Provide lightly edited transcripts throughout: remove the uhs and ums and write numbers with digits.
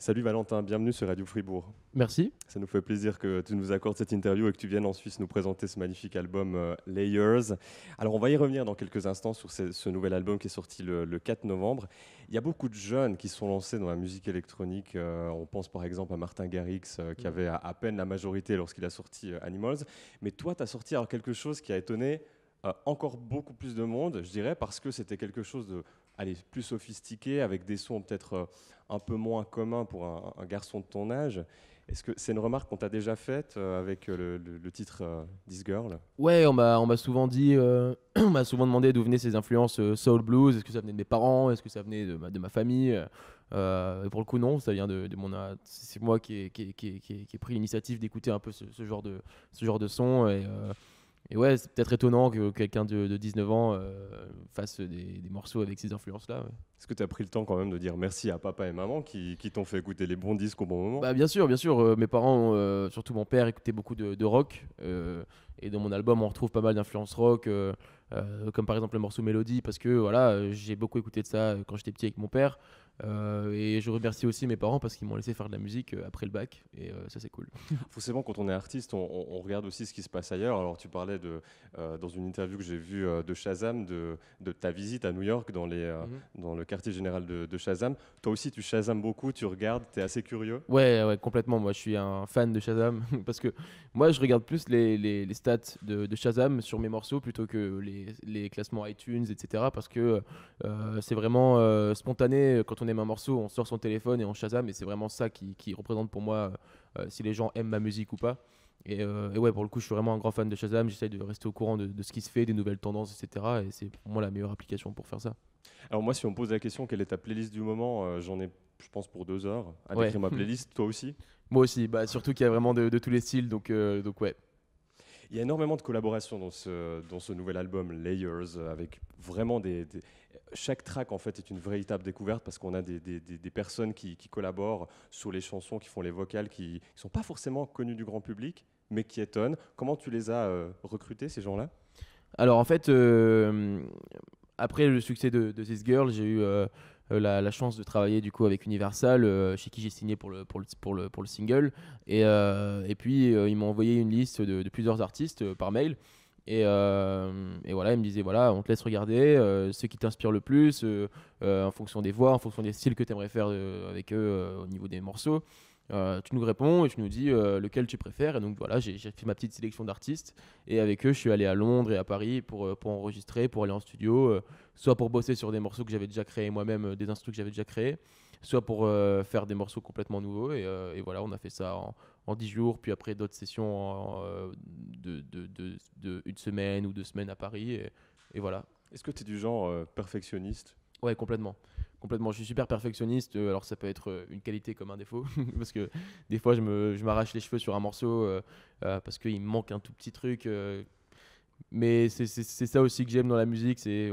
Salut Valentin, bienvenue sur Radio Fribourg. Merci. Ça nous fait plaisir que tu nous accordes cette interview et que tu viennes en Suisse nous présenter ce magnifique album Layers. Alors on va y revenir dans quelques instants sur ce nouvel album qui est sorti le 4 novembre. Il y a beaucoup de jeunes qui sont lancés dans la musique électronique. On pense par exemple à Martin Garrix qui avait à peine la majorité lorsqu'il a sorti Animals. Mais toi, tu as sorti alors quelque chose qui a étonné encore beaucoup plus de monde, je dirais, parce que c'était quelque chose de plus sophistiqué, avec des sons peut-être un peu moins communs pour un garçon de ton âge. Est-ce que c'est une remarque qu'on t'a déjà faite avec le titre This Girl? Ouais, on m'a souvent dit, on m'a souvent demandé d'où venaient ces influences soul blues. Est-ce que ça venait de mes parents? Est-ce que ça venait de ma famille? Et pour le coup, non, ça vient de mon. C'est moi qui ai pris l'initiative d'écouter un peu ce genre de son. Et ouais, c'est peut-être étonnant que quelqu'un de 19 ans fasse des morceaux avec ces influences-là. Ouais. Est-ce que tu as pris le temps quand même de dire merci à papa et maman qui t'ont fait écouter les bons disques au bon moment? Bah bien sûr, bien sûr. Mes parents, surtout mon père, écoutaient beaucoup de rock. Et dans mon album, on retrouve pas mal d'influences rock, comme par exemple le morceau Mélodie, parce que voilà, j'ai beaucoup écouté de ça quand j'étais petit avec mon père. Et je remercie aussi mes parents parce qu'ils m'ont laissé faire de la musique après le bac. Et ça, c'est cool. Forcément, quand on est artiste, on regarde aussi ce qui se passe ailleurs. Alors, tu parlais dans une interview que j'ai vue de Shazam, de ta visite à New York dans le quartier général de Shazam. Toi aussi, tu Shazam beaucoup, tu regardes, tu es assez curieux. Ouais, ouais, complètement. Moi, je suis un fan de Shazam parce que moi, je regarde plus les stats de Shazam sur mes morceaux plutôt que les classements iTunes, etc. Parce que c'est vraiment spontané. Quand on aime un morceau, on sort son téléphone et on Shazam, et c'est vraiment ça qui représente pour moi si les gens aiment ma musique ou pas. Et ouais, pour le coup, je suis vraiment un grand fan de Shazam. J'essaye de rester au courant de ce qui se fait, des nouvelles tendances, etc. Et c'est pour moi la meilleure application pour faire ça. Alors, moi, si on me pose la question, quelle est ta playlist du moment, j'en ai, je pense, pour 2 heures à Ouais. décrire ma playlist. Toi aussi? Moi aussi, bah, surtout qu'il y a vraiment de tous les styles. Donc ouais. Il y a énormément de collaborations dans ce nouvel album Layers, avec vraiment chaque track en fait est une véritable découverte parce qu'on a des personnes qui collaborent sur les chansons, qui font les vocales, qui ne sont pas forcément connues du grand public, mais qui étonnent. Comment tu les as recrutés, ces gens-là? Alors en fait, après le succès de This Girl, j'ai eu la chance de travailler du coup avec Universal, chez qui j'ai signé pour le single. Et puis ils m'ont envoyé une liste de plusieurs artistes par mail. Et voilà, ils me disaient voilà, on te laisse regarder ceux qui t'inspirent le plus en fonction des voix, en fonction des styles que tu aimerais faire avec eux au niveau des morceaux. Tu nous réponds et tu nous dis lequel tu préfères. Et donc voilà, j'ai fait ma petite sélection d'artistes. Et avec eux, je suis allé à Londres et à Paris pour enregistrer, pour aller en studio, soit pour bosser sur des morceaux que j'avais déjà créés moi-même, des instrus que j'avais déjà créés, soit pour faire des morceaux complètement nouveaux. Et voilà, on a fait ça en 10 jours, puis après d'autres sessions de une semaine ou 2 semaines à Paris. Et voilà. Est-ce que tu es du genre perfectionniste? Ouais, complètement. Complètement. Je suis super perfectionniste. Alors, ça peut être une qualité comme un défaut. Parce que des fois, je m'arrache les cheveux sur un morceau parce qu'il me manque un tout petit truc. Mais c'est ça aussi que j'aime dans la musique. C'est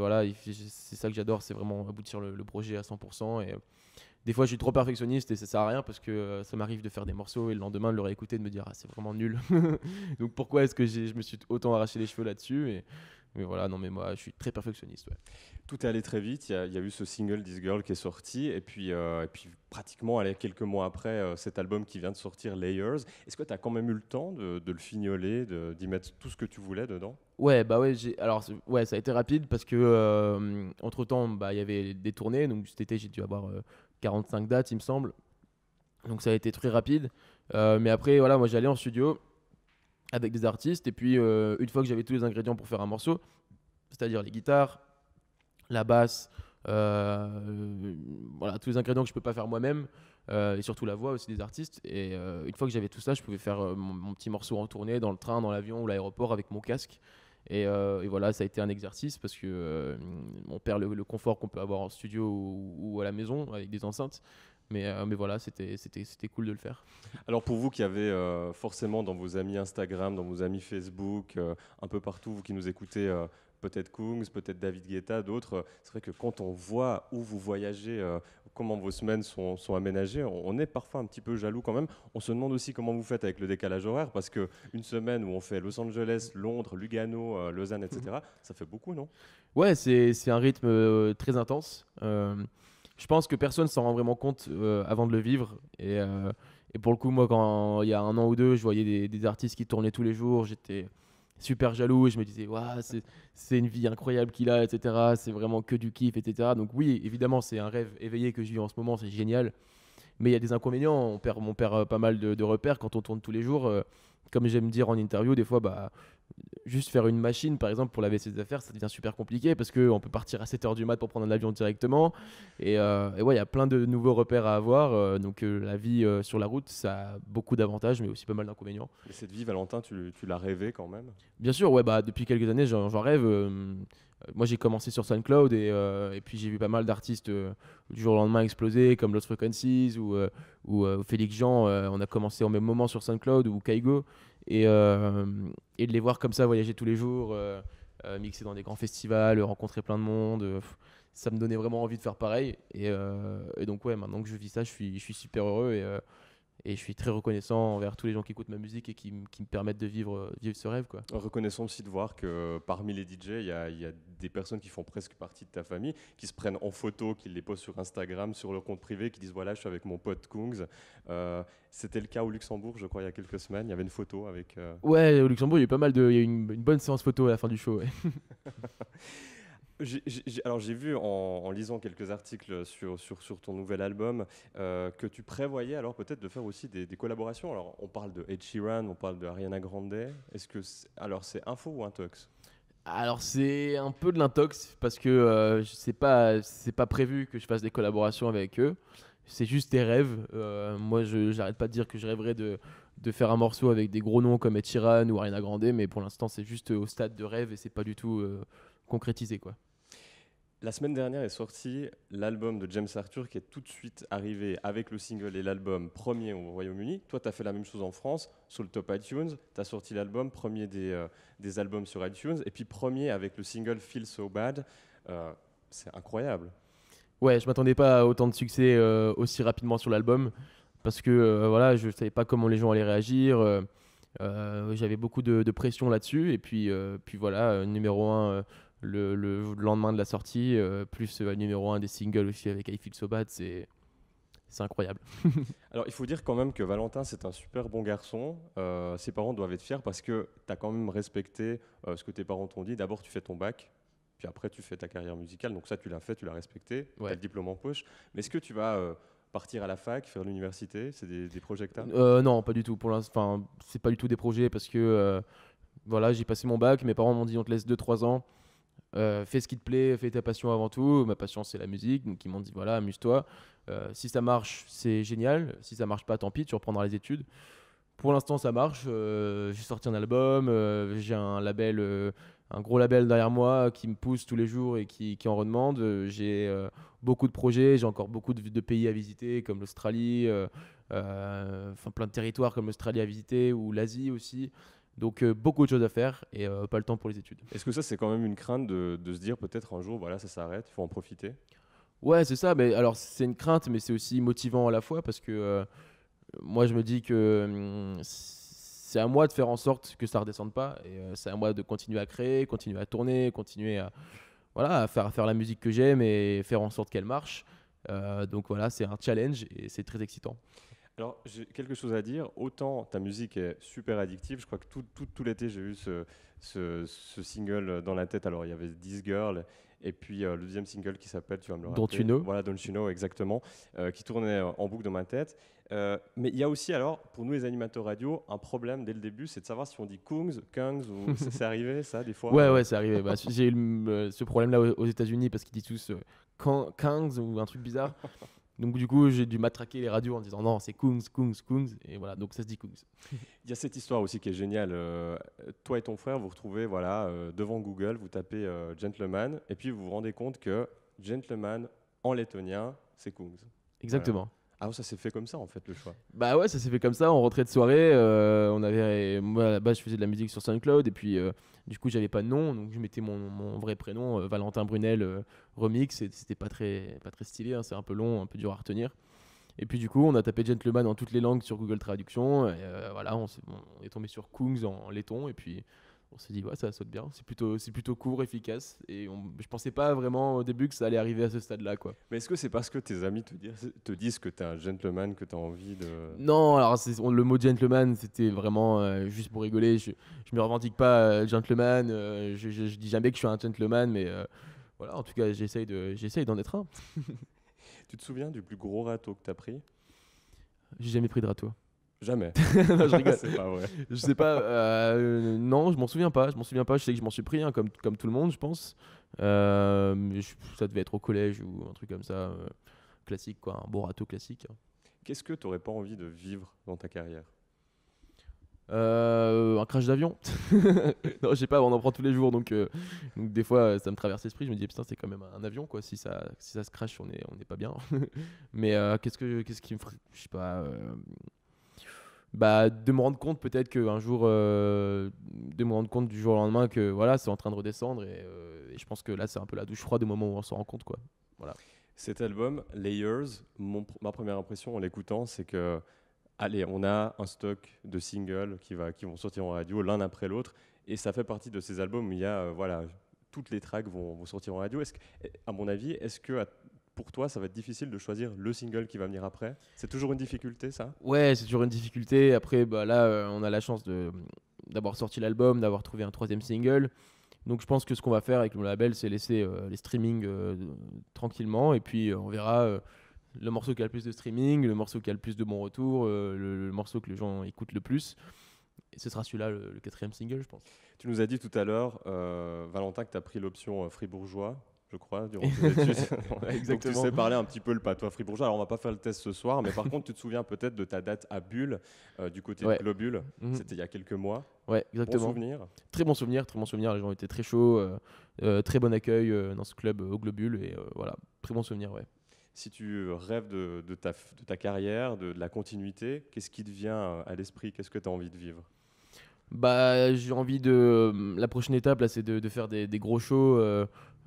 ça que j'adore. C'est vraiment aboutir le projet à 100%. Et des fois, je suis trop perfectionniste et ça sert à rien parce que ça m'arrive de faire des morceaux et le lendemain de le réécouter et de me dire ah, c'est vraiment nul. Donc, pourquoi est-ce que je me suis autant arraché les cheveux là-dessus? Mais voilà, non, mais moi, je suis très perfectionniste. Ouais. Tout est allé très vite. Il y a eu ce single This Girl qui est sorti, et puis pratiquement allez, quelques mois après, cet album qui vient de sortir, Layers. Est-ce que tu as quand même eu le temps de le fignoler, d'y mettre tout ce que tu voulais dedans? Ouais, bah ouais, alors ouais, ça a été rapide parce que entre-temps, bah il y avait des tournées, donc cet été j'ai dû avoir 45 dates, il me semble. Donc ça a été très rapide. Mais après voilà, moi j'allais en studio avec des artistes et puis une fois que j'avais tous les ingrédients pour faire un morceau, c'est-à-dire les guitares, la basse, voilà, tous les ingrédients que je peux pas faire moi-même, et surtout la voix aussi des artistes. Et une fois que j'avais tout ça, je pouvais faire mon petit morceau en tournée, dans le train, dans l'avion ou l'aéroport avec mon casque. Et voilà, ça a été un exercice parce que on perd le confort qu'on peut avoir en studio ou à la maison avec des enceintes. Mais voilà, c'était cool de le faire. Alors pour vous qui avez forcément dans vos amis Instagram, dans vos amis Facebook, un peu partout, vous qui nous écoutez, peut-être Kungs, peut-être David Guetta, d'autres, c'est vrai que quand on voit où vous voyagez, comment vos semaines sont aménagées, on est parfois un petit peu jaloux quand même. On se demande aussi comment vous faites avec le décalage horaire, parce qu'une semaine où on fait Los Angeles, Londres, Lugano, Lausanne, etc., ça fait beaucoup, non? Ouais, c'est un rythme très intense. je pense que personne s'en rend vraiment compte avant de le vivre. Et pour le coup, moi, quand il y a 1 an ou 2, je voyais des artistes qui tournaient tous les jours, j'étais super jaloux et je me disais, waouh, c'est une vie incroyable qu'il a, etc. C'est vraiment que du kiff, etc. Donc oui, évidemment, c'est un rêve éveillé que je vis en ce moment, c'est génial. Mais il y a des inconvénients, on perd pas mal de repères quand on tourne tous les jours. Comme j'aime dire en interview, des fois, bah, juste faire une machine, par exemple, pour laver ses affaires, ça devient super compliqué parce qu'on peut partir à 7h du mat pour prendre un avion directement. Et ouais, il y a plein de nouveaux repères à avoir. Donc la vie sur la route, ça a beaucoup d'avantages, mais aussi pas mal d'inconvénients. Et cette vie, Valentin, tu l'as rêvé quand même? Bien sûr, ouais, bah, depuis quelques années, j'en rêve. Moi, j'ai commencé sur SoundCloud et puis j'ai vu pas mal d'artistes du jour au lendemain exploser, comme Lost Frequencies ou Félix Jean. On a commencé au même moment sur SoundCloud ou Kaigo. Et de les voir comme ça voyager tous les jours, mixer dans des grands festivals, rencontrer plein de monde, ça me donnait vraiment envie de faire pareil. Et donc, ouais, maintenant que je vis ça, je suis super heureux et je suis très reconnaissant envers tous les gens qui écoutent ma musique et qui me permettent de vivre ce rêve, quoi. Reconnaissant aussi de voir que parmi les DJ, il y a des personnes qui font presque partie de ta famille, qui se prennent en photo, qui les postent sur Instagram, sur leur compte privé, qui disent voilà, je suis avec mon pote Kungs. C'était le cas au Luxembourg, je crois, il y a quelques semaines. Il y avait une photo avec. Ouais, au Luxembourg, il y a eu pas mal il y a eu une bonne séance photo à la fin du show. Ouais. Alors j'ai vu en lisant quelques articles sur ton nouvel album que tu prévoyais alors peut-être de faire aussi des collaborations. Alors on parle de Ed Sheeran, on parle de Ariana Grande. Alors c'est info ou intox? Alors c'est un peu de l'intox parce que c'est pas prévu que je fasse des collaborations avec eux. C'est juste des rêves. Moi, j'arrête pas de dire que je rêverais de faire un morceau avec des gros noms comme Ed Sheeran ou Ariana Grande, mais pour l'instant, c'est juste au stade de rêve et c'est pas du tout concrétisé, quoi. La semaine dernière est sorti l'album de James Arthur qui est tout de suite arrivé avec le single et l'album premier au Royaume-Uni. Toi, tu as fait la même chose en France sur le top iTunes. Tu as sorti l'album, premier des albums sur iTunes, et puis premier avec le single Feel So Bad. C'est incroyable. Ouais, je m'attendais pas à autant de succès aussi rapidement sur l'album parce que voilà, je savais pas comment les gens allaient réagir. J'avais beaucoup de pression là-dessus et puis voilà, numéro 1 le lendemain de la sortie, plus numéro 1 des singles aussi avec I Feel So Bad, c'est incroyable. Alors, il faut dire quand même que Valentin, c'est un super bon garçon. Ses parents doivent être fiers parce que tu as quand même respecté ce que tes parents t'ont dit. D'abord, tu fais ton bac, puis après, tu fais ta carrière musicale. Donc ça, tu l'as fait, tu l'as respecté. Tu as Ouais. le diplôme en poche. Mais est-ce que tu vas partir à la fac, faire l'université? C'est des projets que tu as? Non, pas du tout. Pour l'instant, enfin, c'est pas du tout des projets parce que voilà, j'ai passé mon bac. Mes parents m'ont dit on te laisse 2 3 ans. Fais ce qui te plaît, fais ta passion avant tout. Ma passion, c'est la musique. Donc, ils m'ont dit voilà, amuse-toi. Si ça marche, c'est génial. Si ça marche pas, tant pis, tu reprendras les études. Pour l'instant, ça marche. J'ai sorti un album. J'ai un label, un gros label derrière moi qui me pousse tous les jours et qui en redemande. J'ai beaucoup de projets. J'ai encore beaucoup de pays à visiter, comme l'Australie. Enfin, plein de territoires comme l'Australie à visiter ou l'Asie aussi. Donc, beaucoup de choses à faire et pas le temps pour les études. Est-ce que ça, c'est quand même une crainte de se dire peut-être un jour, voilà, ça s'arrête, il faut en profiter? Ouais, c'est ça. Mais alors, c'est une crainte, mais c'est aussi motivant à la fois parce que moi, je me dis que c'est à moi de faire en sorte que ça redescende pas et c'est à moi de continuer à créer, continuer à tourner, continuer à, voilà, à faire la musique que j'aime et faire en sorte qu'elle marche. Donc voilà, c'est un challenge et c'est très excitant. Alors, j'ai quelque chose à dire. Autant ta musique est super addictive. Je crois que tout l'été, j'ai eu ce single dans la tête. Alors, il y avait This Girl et puis le deuxième single qui s'appelle, tu vas me le Don't rappeler. you know? Voilà, Don't You Know, exactement, qui tournait en boucle dans ma tête. Mais il y a aussi, alors, pour nous les animateurs radio, un problème dès le début, c'est de savoir si on dit Kungs, Kungs, ou c'est arrivé ça des fois? Ouais, ouais, c'est arrivé. Bah, j'ai eu ce problème-là aux États-Unis parce qu'ils disent tous Kangs ou un truc bizarre. Donc du coup, j'ai dû matraquer les radios en disant non, c'est Kungs, Kungs, Kungs. Et voilà, donc ça se dit Kungs. Il y a cette histoire aussi qui est géniale. Toi et ton frère, vous retrouvez voilà, devant Google, vous tapez Gentleman, et puis vous vous rendez compte que Gentleman en lettonien, c'est Kungs. Voilà. Exactement. Ah, ça s'est fait comme ça en fait le choix. Bah ouais, ça s'est fait comme ça. On rentrait de soirée. Moi, à la base, je faisais de la musique sur SoundCloud. Et puis, du coup, j'avais pas de nom. Donc, je mettais mon vrai prénom, Valentin Brunel Remix. Et c'était pas très stylé. Hein, c'est un peu long, un peu dur à retenir. Et puis, du coup, on a tapé Gentleman dans toutes les langues sur Google Traduction. Et voilà, on est tombé sur Kungs en laiton. Et puis, On s'est dit, ouais, ça saute bien. C'est plutôt court, efficace. Et je pensais pas vraiment au début que ça allait arriver à ce stade-là, quoi. Mais est-ce que c'est parce que tes amis te disent que tu es un gentleman, que tu as envie de... Non, alors le mot gentleman, c'était vraiment juste pour rigoler. Je me revendique pas gentleman. Je dis jamais que je suis un gentleman, mais voilà, en tout cas, j'essaye d'en être un. Tu te souviens du plus gros râteau que tu as pris? J'ai jamais pris de râteau. Jamais. Non, je rigole. C'est pas vrai. Je sais pas. Non, je m'en souviens pas. Je m'en souviens pas. Je sais que je m'en suis pris, hein, comme tout le monde, je pense. Mais ça devait être au collège ou un truc comme ça, classique, quoi, un beau râteau classique. Qu'est-ce que tu n'aurais pas envie de vivre dans ta carrière? Un crash d'avion. Non, je sais pas, on en prend tous les jours, donc des fois ça me traverse l'esprit. Je me dis putain, c'est quand même un avion, quoi. Si ça se crash, on est pas bien. Mais qu'est-ce qui me ferait, je sais pas. Bah, de me rendre compte peut-être qu'un jour, de me rendre compte du jour au lendemain que voilà, c'est en train de redescendre et je pense que là c'est un peu la douche froide au moment où on s'en rend compte, quoi. Voilà. Cet album, Layers, ma première impression en l'écoutant, c'est que, allez, on a un stock de singles qui vont sortir en radio l'un après l'autre, et ça fait partie de ces albums où il y a, voilà, toutes les tracks vont sortir en radio. À mon avis, est-ce que pour toi, ça va être difficile de choisir le single qui va venir après? C'est toujours une difficulté, ça? Ouais, c'est toujours une difficulté. Après, bah, là, on a la chance d'avoir sorti l'album, d'avoir trouvé un troisième single. Donc je pense que ce qu'on va faire avec le label, c'est laisser les streamings tranquillement. Et puis on verra le morceau qui a le plus de streaming, le morceau qui a le plus de bons retours, le morceau que les gens écoutent le plus. Et ce sera celui-là, le quatrième single, je pense. Tu nous as dit tout à l'heure, Valentin, que tu as pris l'option fribourgeois, je crois, durant tes études. Exactement. Donc tu sais parler un petit peu le patois fribourgeois. Alors on va pas faire le test ce soir, mais par contre tu te souviens peut-être de ta date à Bulle, du côté de Globule. C'était il y a quelques mois. Ouais, exactement. Bon souvenir. Très bon souvenir, très bon souvenir. Les gens étaient très chauds, très bon accueil dans ce club au Globule et voilà, très bon souvenir, ouais. Si tu rêves de ta carrière, de la continuité, qu'est-ce qui te vient à l'esprit? Qu'est-ce que tu as envie de vivre? Bah, j'ai envie de. La prochaine étape, là, c'est de faire des gros shows,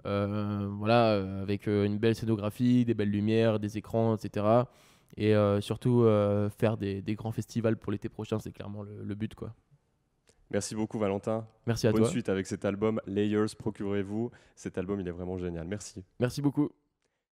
voilà, avec une belle scénographie, des belles lumières, des écrans, etc. Et surtout, faire des grands festivals pour l'été prochain, c'est clairement le but, quoi. Merci beaucoup, Valentin. Merci à toi. Bonne suite avec cet album Layers, procurez-vous. Cet album, il est vraiment génial. Merci. Merci beaucoup.